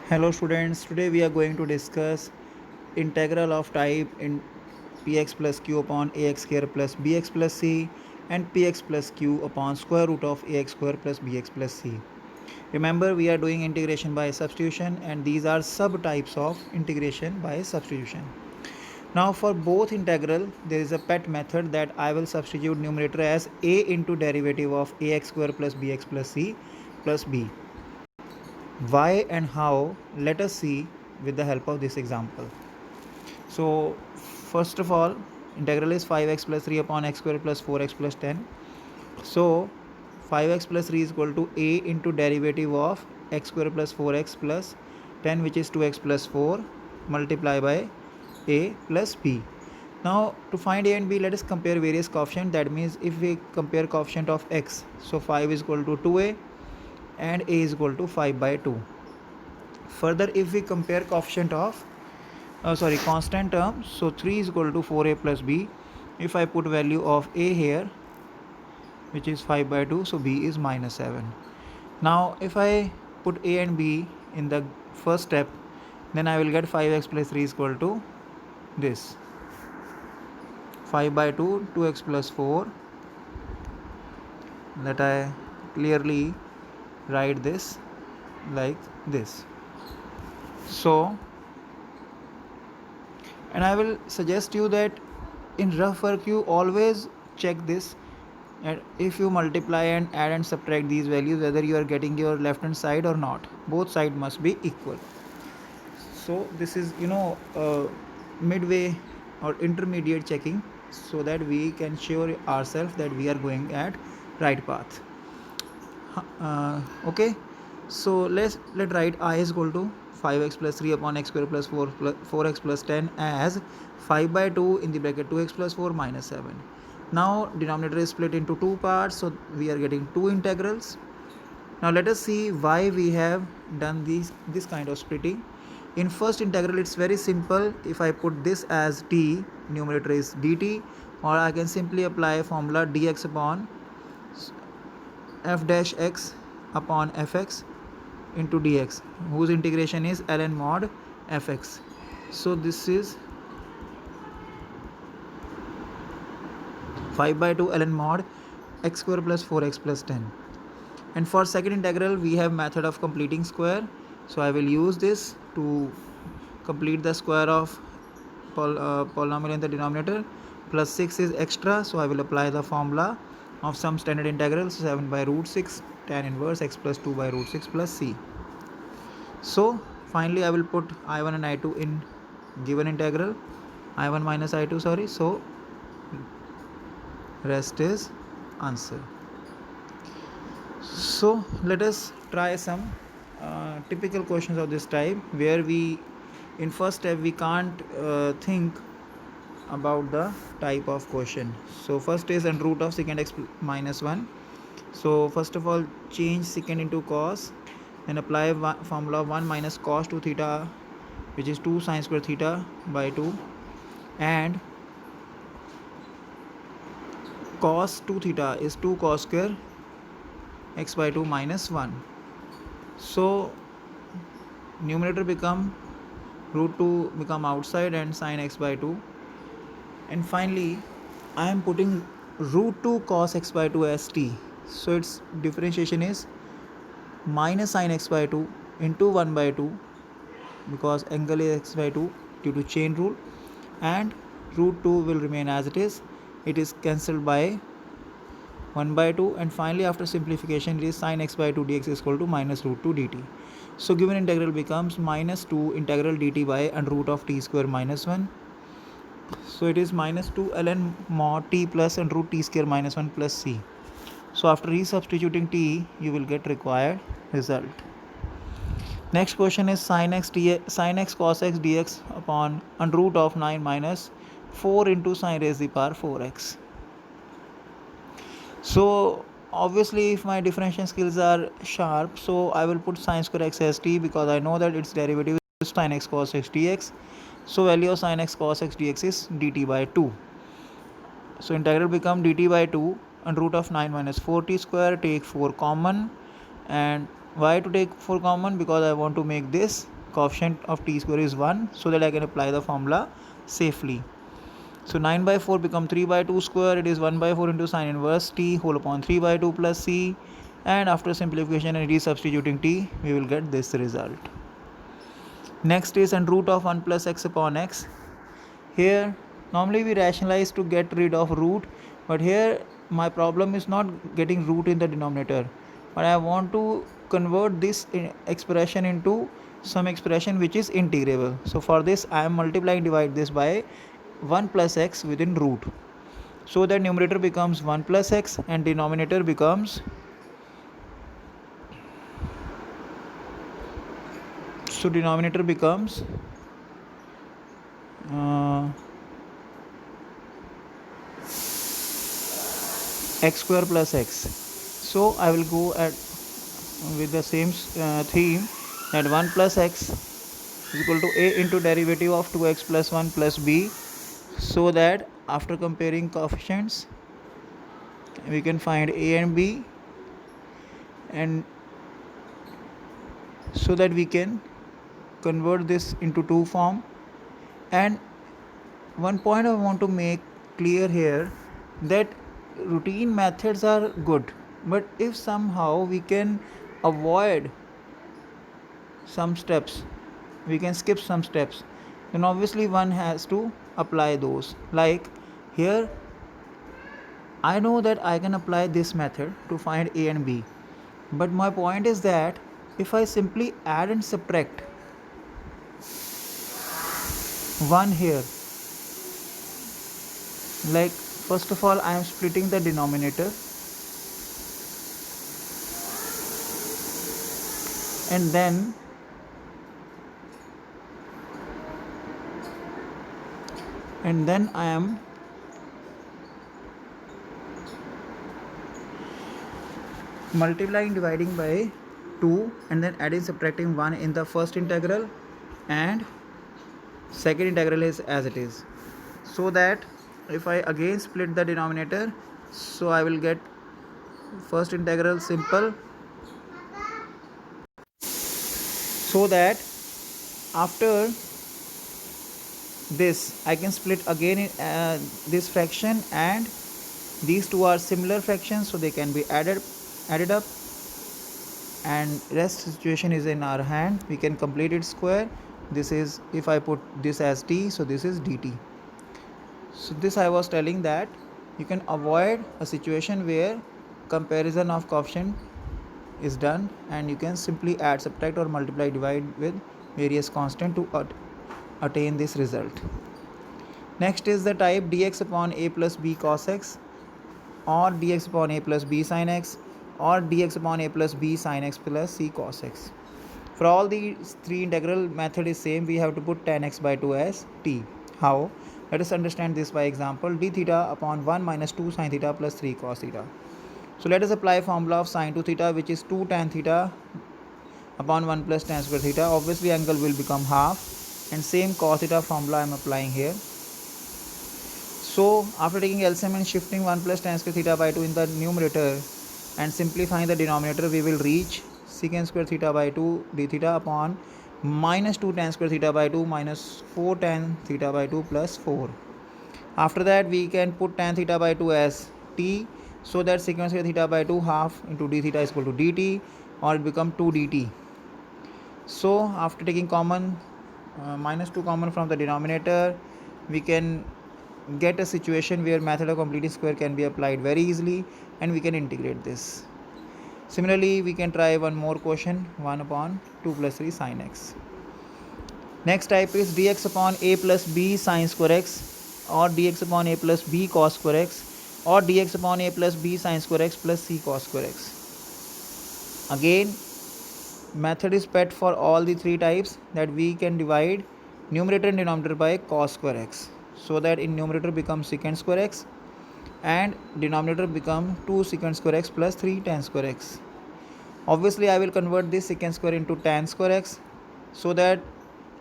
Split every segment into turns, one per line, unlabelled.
Hello students, today we are going to discuss integral of type in px plus q upon ax square plus bx plus c and px plus q upon square root of ax square plus bx plus c. Remember, we are doing integration by substitution and these are subtypes of integration by substitution. Now for both integral, there is a pet method that I will substitute numerator as a into derivative of ax square plus bx plus c plus b. Why and how, let us see with the help of this example. So first of all, integral is 5x plus 3 upon x square plus 4x plus 10. So 5x plus 3 is equal to a into derivative of x square plus 4x plus 10, which is 2x plus 4 multiply by a plus b. Now to find a and b, let us compare various coefficient. That means if we compare coefficient of x, so 5 is equal to 2a and a is equal to 5 by 2. Further, if we compare coefficient of constant term, so 3 is equal to 4a plus b. If I put value of a here, which is 5 by 2, so b is minus 7. Now if I put a and b in the first step, then I will get 5x plus 3 is equal to this 5 by 2, 2x plus 4. Let I clearly write this like this. So, and I will suggest you that in rough work you always check this, and if you multiply and add and subtract these values, whether you are getting your left hand side or not, both sides must be equal. So this is midway or intermediate checking, so that we can assure ourselves that we are going at right path. Okay, so let write I is equal to 5x plus 3 upon x square plus 4x plus 10 as 5 by 2 in the bracket 2x plus 4 minus 7. Now denominator is split into two parts, so we are getting two integrals. Now let us see why we have done this kind of splitting. In first integral, it's very simple. If I put this as t, numerator is dt, or I can simply apply formula dx upon f dash x upon fx into dx, whose integration is ln mod fx. So this is 5 by 2 ln mod x square plus 4x plus 10. And for second integral, we have method of completing square. So I will use this to complete the square of polynomial in the denominator. Plus 6 is extra, so I will apply the formula of some standard integrals, 7 by root 6 tan inverse x plus 2 by root 6 plus c. So finally I will put I1 and I2 in given integral, I1 minus I2, sorry. So rest is answer. So let us try some typical questions of this type, where we in first step we can't think about the type of question. So first is under root of secant x minus 1. So first of all, change secant into cos and apply formula 1 minus cos 2 theta, which is 2 sin square theta by 2, and cos 2 theta is 2 cos square x by 2 minus 1. So numerator become root 2 become outside and sin x by 2, and finally I am putting root 2 cos x by 2 as t. So its differentiation is minus sin x by 2 into 1 by 2, because angle is x by 2 due to chain rule, and root 2 will remain as it is cancelled by 1 by 2, and finally after simplification it is sin x by 2 dx is equal to minus root 2 dt. So given integral becomes minus 2 integral dt by under root of t square minus 1. So it is minus 2 ln mod t plus under root t square minus 1 plus c. So after resubstituting t, you will get required result. Next question is sin x cos x dx upon under root of 9 minus 4 into sin raised to the power 4x. So obviously if my differentiation skills are sharp, so I will put sin square x as t, because I know that its derivative is sin x cos x dx. So value of sin x cos x dx is dt by 2. So integral become dt by 2 under root of 9 minus 4t square. Take 4 common. And why to take 4 common? Because I want to make this coefficient of t square is 1, so that I can apply the formula safely. So 9 by 4 become 3 by 2 square. It is 1 by 4 into sine inverse t whole upon 3 by 2 plus c. And after simplification and resubstituting t, we will get this result. Next is under root of 1 plus x upon x. Here normally we rationalize to get rid of root, but here my problem is not getting root in the denominator, but I want to convert this expression into some expression which is integrable. So for this I am multiplying, divide this by 1 plus x within root, so that numerator becomes 1 plus x and denominator becomes x square plus x. So I will go with the same theme, that 1 plus x is equal to a into derivative of 2x plus 1 plus b, so that after comparing coefficients we can find a and b, and so that we can convert this into two form. And one point I want to make clear here, that routine methods are good, but if somehow we can avoid some steps, we can skip some steps, then obviously one has to apply those. Like here I know that I can apply this method to find a and b, but my point is that if I simply add and subtract 1 here, like first of all I am splitting the denominator, and then I am multiplying, dividing by 2, and then adding, subtracting 1 in the first integral, and second integral is as it is, so that if I again split the denominator, so I will get first integral simple, so that after this I can split again in this fraction, and these two are similar fractions, so they can be added up, and rest situation is in our hand. We can complete it square. This is, if I put this as t, so this is dt. So this I was telling that you can avoid a situation where comparison of coefficient is done, and you can simply add, subtract or multiply, divide with various constant to attain this result. Next is the type dx upon a plus b cos x, or dx upon a plus b sin x, or dx upon a plus b sin x plus c cos x. For all these three, integral method is same. We have to put tan x by 2 as t. How? Let us understand this by example. D theta upon 1 minus 2 sin theta plus 3 cos theta. So let us apply formula of sin 2 theta, which is 2 tan theta upon 1 plus tan square theta. Obviously angle will become half, and same cos theta formula I am applying here. So after taking LCM and shifting 1 plus tan square theta by 2 in the numerator and simplifying the denominator, we will reach secant square theta by 2 d theta upon minus 2 tan square theta by 2 minus 4 tan theta by 2 plus 4. After that we can put tan theta by 2 as t, so that secant square theta by 2 half into d theta is equal to dt, or it become 2 dt. So after taking common minus 2 common from the denominator, we can get a situation where method of completing square can be applied very easily, and we can integrate this. Similarly, we can try one more question, 1 upon 2 plus 3 sin x. Next type is dx upon a plus b sin square x, or dx upon a plus b cos square x, or dx upon a plus b sin square x plus c cos square x. Again, method is pet for all the three types, that we can divide numerator and denominator by cos square x, so that in numerator becomes secant square x and denominator become 2 secant square x plus 3 tan square x. Obviously I will convert this secant square into tan square x, so that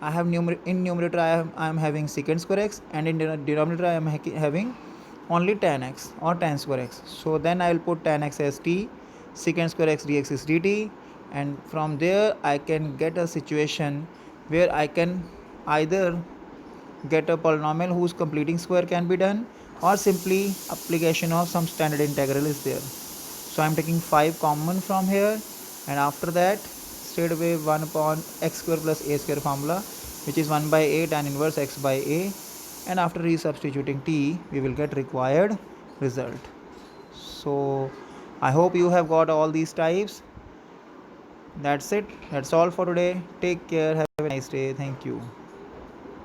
I have in numerator I am having secant square x, and in denominator I am having only tan x or tan square x. So then I will put tan x as t, secant square x dx is dt, and from there I can get a situation where I can either get a polynomial whose completing square can be done, or simply application of some standard integral is there. So I am taking 5 common from here, and after that straight away 1 upon x square plus a square formula, which is 1 by a tan inverse x by a, and after resubstituting t we will get required result. So I hope you have got all these types. That's it. That's all for today. Take care. Have a nice day. Thank you.